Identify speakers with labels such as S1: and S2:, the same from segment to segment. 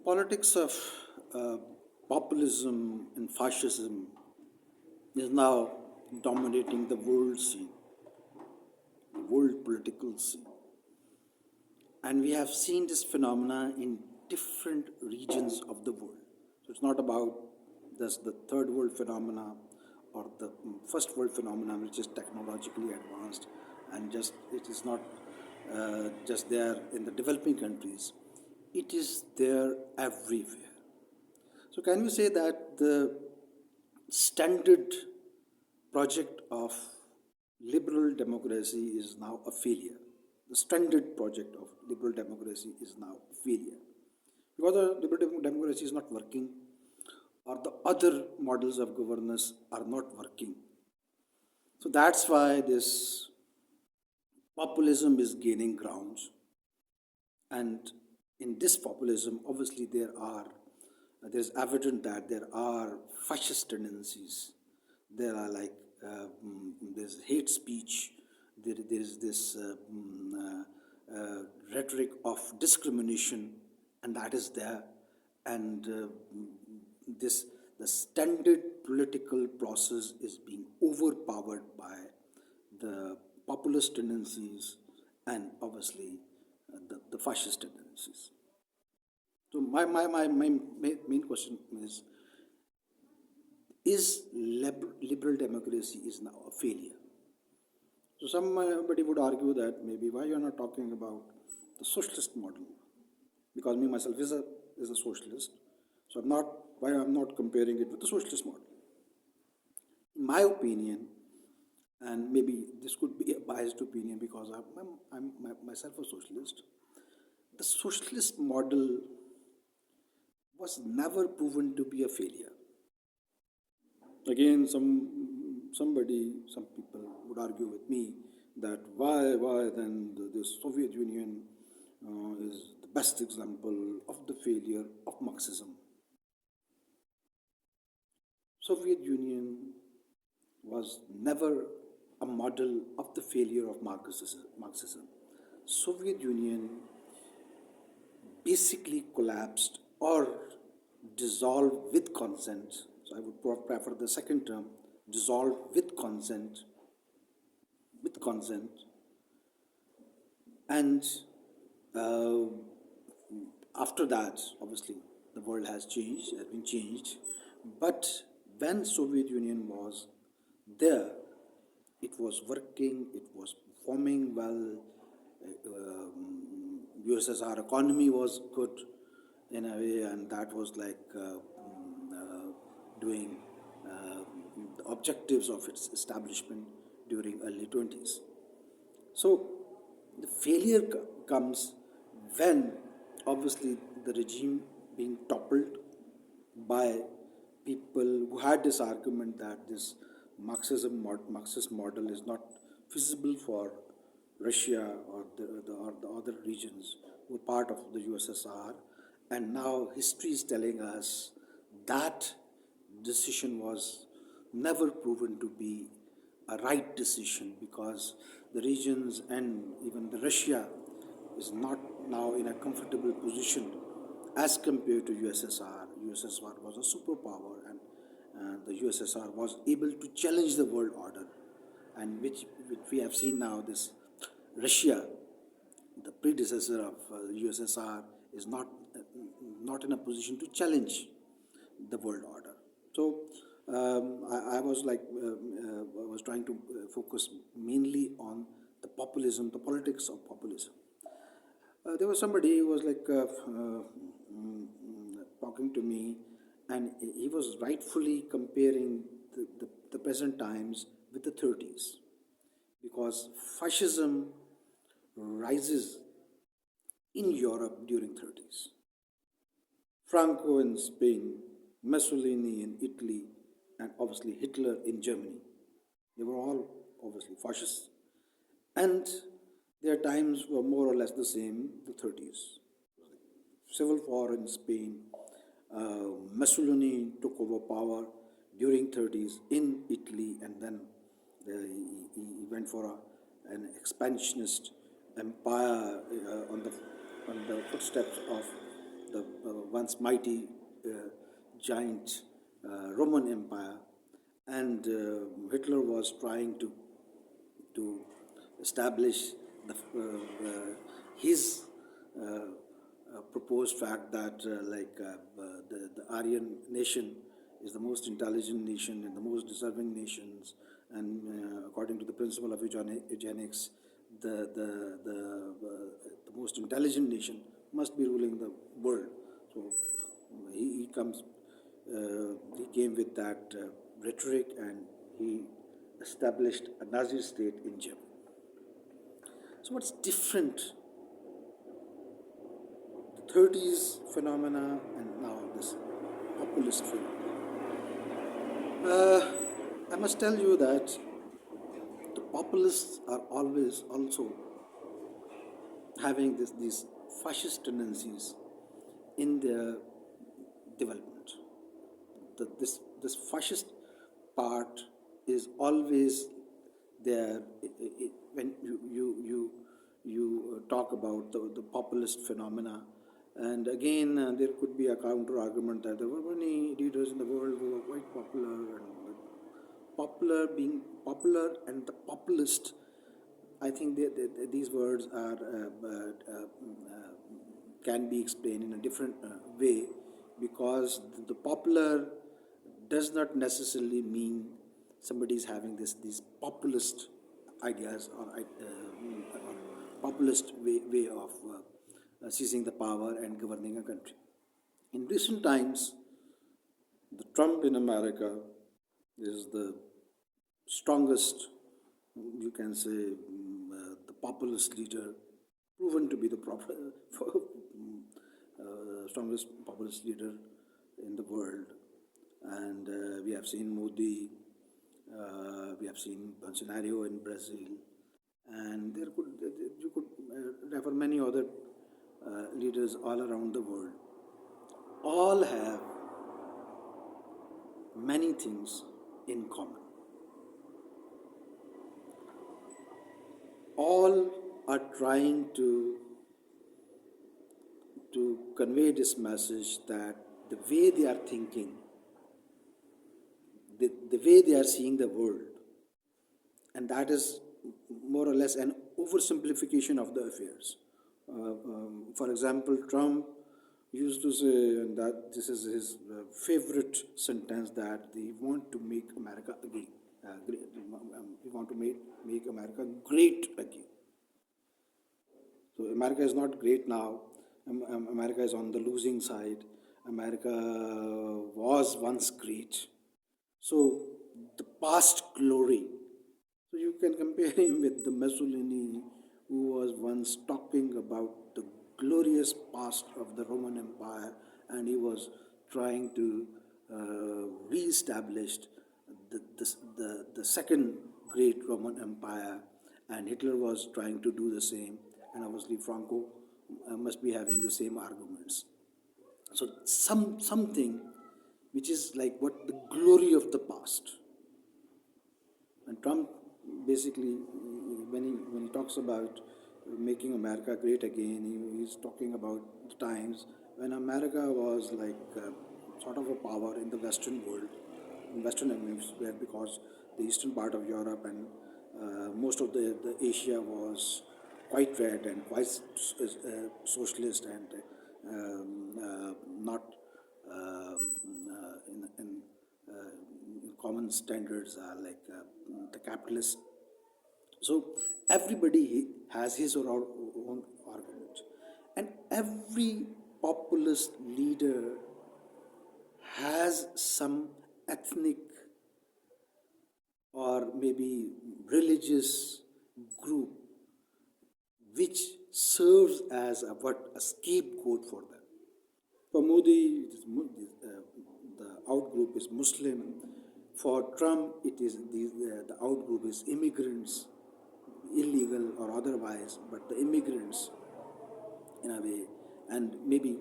S1: politics of uh, populism and fascism is now dominating the world scene, the world political scene. And we have seen this phenomena in different regions of the world. So it's not about just the third world phenomena or the first world phenomena, which is technologically advanced, and just it is not just there in the developing countries. It is there everywhere. So can we say that the standard project of liberal democracy is now a failure? The standard project of liberal democracy is now a failure. Because the liberal democracy is not working, or the other models of governance are not working. So that's why this populism is gaining ground. And in this populism, obviously there's evident that there are fascist tendencies. There are there's hate speech. There's this rhetoric of discrimination, and that is there. And this the standard political process is being overpowered by the populist tendencies and obviously the fascist tendencies. So my main question is liberal democracy is now a failure? So somebody would argue that maybe why you're not talking about the socialist model, because me myself is a socialist. So I'm not comparing it with the socialist model. In my opinion, and maybe this could be a biased opinion because I'm myself a socialist, the socialist model was never proven to be a failure. Again, some people would argue with me that why then the Soviet Union is the best example of the failure of Marxism. Soviet Union was never a model of the failure of Marxism. Soviet Union basically collapsed or dissolved with consent. So I would prefer the second term, dissolved with consent, and uh, after that, obviously, the world has been changed. But when Soviet Union was there, it was working, it was performing well. USSR economy was good in a way, and that was doing the objectives of its establishment during early 20s. So the failure comes when obviously the regime being toppled by people who had this argument that this Marxist model is not feasible for Russia or the other regions who were part of the USSR. And now history is telling us that decision was never proven to be a right decision, because the regions and even the Russia is not now in a comfortable position as compared to USSR. USSR was a superpower, and the USSR was able to challenge the world order, and which we have seen now. This Russia, the predecessor of USSR, is not in a position to challenge the world order. So I was trying to focus mainly on the populism, the politics of populism. There was somebody who was talking to me, and he was rightfully comparing the present times with the 30s, because fascism rises in Europe during 30s. Franco in Spain, Mussolini in Italy, and obviously Hitler in Germany. They were all obviously fascists. And their times were more or less the same, the 30s. Civil war in Spain, Mussolini took over power during 30s in Italy, and then he went for an expansionist empire on the footsteps of the once mighty giant Roman Empire, and Hitler was trying to establish his proposed fact that the Aryan nation is the most intelligent nation and the most deserving nations, and according to the principle of eugenics, the most intelligent nation must be ruling the world. So he came with that rhetoric, and he established a Nazi state in Germany. So what's different? The 30s phenomena and now this populist phenomena. I must tell you that the populists are always also having these fascist tendencies in their development. This fascist part is always there when you talk about the populist phenomena. And again, there could be a counter argument that there were many leaders in the world who were quite popular, and popular being popular and the populist, I think these words are can be explained in a different way, because the popular does not necessarily mean somebody is having these populist ideas or populist way of seizing the power and governing a country. In recent times, the Trump in America is the strongest, you can say, the populist leader, proven to be the strongest populist leader in the world. And we have seen Modi, we have seen Bolsonaro in Brazil, and you could refer many other leaders all around the world. All have many things in common. All are trying to convey this message that the way they are thinking, the way they are seeing the world, and that is more or less an oversimplification of the affairs. For example, Trump used to say, and that this is his favorite sentence, that he want to make America again. We want to make America great again. So America is not great now. America is on the losing side. America was once great. So the past glory. So you can compare him with the Mussolini, who was once talking about the glorious past of the Roman Empire, and he was trying to re-establish the second great Roman Empire, and Hitler was trying to do the same, and obviously Franco must be having the same arguments. So something which is like what the glory of the past. And Trump basically, when he talks about making America great again, he's talking about the times when America was like sort of a power in the Western world, in Western Hemisphere, because the eastern part of Europe and most of the Asia was quite red and quite socialist and not in common standards like the capitalist. So everybody has his or her own argument, and every populist leader has some ethnic or maybe religious group which serves as a scapegoat for them. For Modi, the outgroup is Muslim. For Trump, it is the outgroup is immigrants, illegal or otherwise, but the immigrants in a way. And maybe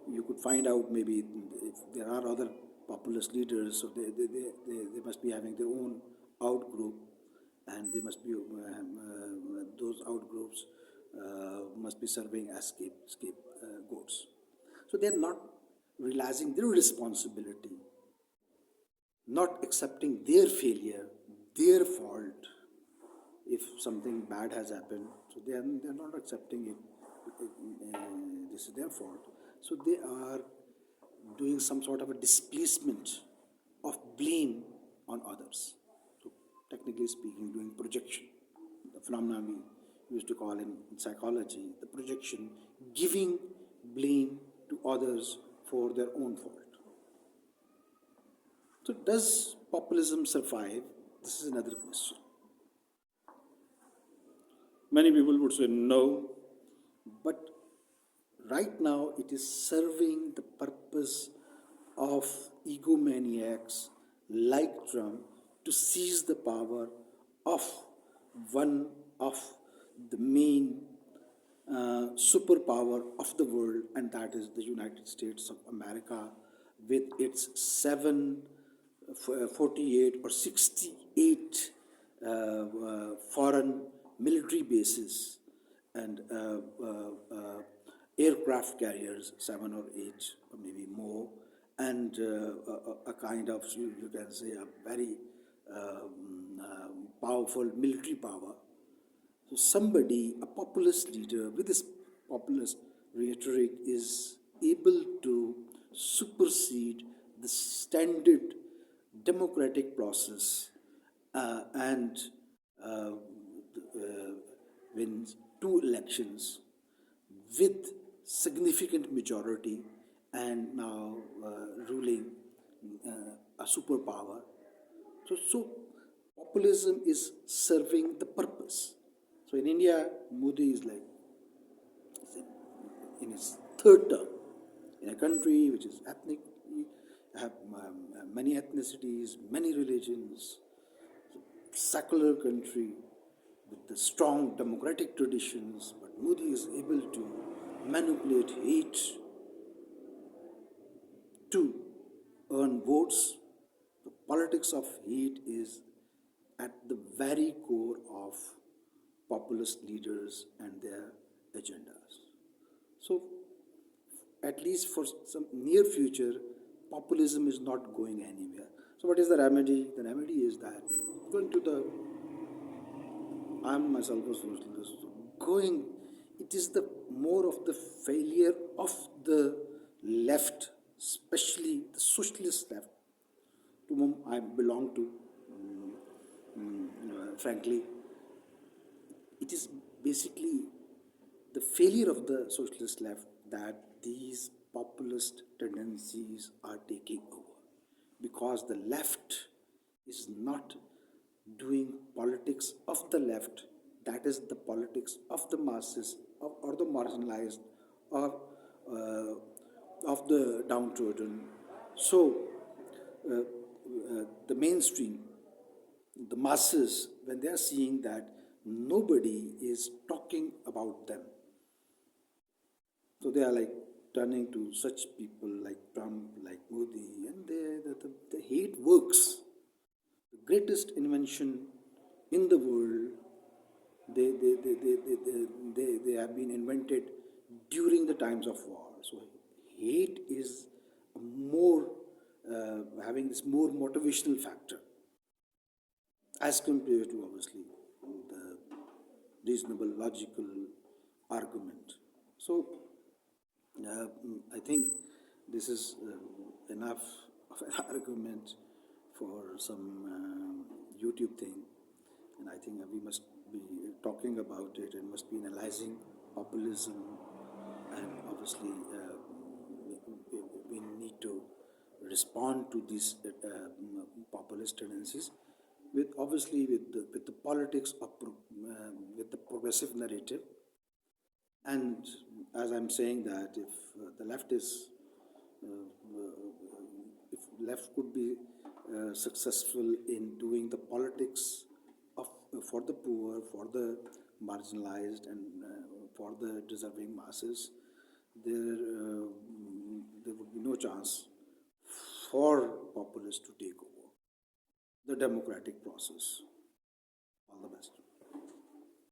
S1: you could find out maybe if there are other populist leaders, so they must be having their own outgroup, and they must be those outgroups must be serving as scapegoats. So they're not realizing their responsibility, not accepting their failure, their fault. If something bad has happened, so they're not accepting it. This is their fault. So they are doing some sort of a displacement of blame on others. So technically speaking, doing projection, the phenomenon we used to call in psychology, the projection, giving blame to others for their own fault. So does populism survive? This is another question. Many people would say no, but right now it is serving the purpose of egomaniacs like Trump to seize the power of one of the main superpower of the world, and that is the United States of America, with its 48 or 68 foreign military bases and aircraft carriers, 7 or 8 or maybe more, and a kind of, you can say, a very powerful military power. So somebody, a populist leader with this populist rhetoric, is able to supersede the standard democratic process and wins 2 elections with significant majority and now ruling a superpower. So populism is serving the purpose. So in India, Modi is like in his third term in a country which is ethnic, have many ethnicities, many religions, secular country with the strong democratic traditions, but Modi is able to manipulate hate to earn votes. The politics of hate is at the very core of populist leaders and their agendas. So, at least for some near future, populism is not going anywhere. So, what is the remedy? The remedy is that going to the, I'm myself a socialist, going, it is the more of the failure of the left, especially the socialist left, to whom I belong to, frankly. It is basically the failure of the socialist left that these populist tendencies are taking over, because the left is not doing politics of the left, that is the politics of the masses or the marginalized or of the downtrodden. So the mainstream, the masses, when they are seeing that nobody is talking about them, so they are like turning to such people like Trump, like Modi, and the hate works. The greatest invention in the world, they have been invented during the times of war. So hate is more, having this more motivational factor as compared to obviously the reasonable logical argument. So I think this is enough of an argument for some YouTube thing, and I think we must be talking about it and must be analyzing populism, and obviously we need to respond to these populist tendencies with obviously with the politics of with the progressive narrative. And as I'm saying that if the left is if left could be successful in doing the politics of for the poor, for the marginalized, and for the deserving masses, there would be no chance for populists to take over the democratic process. All the best.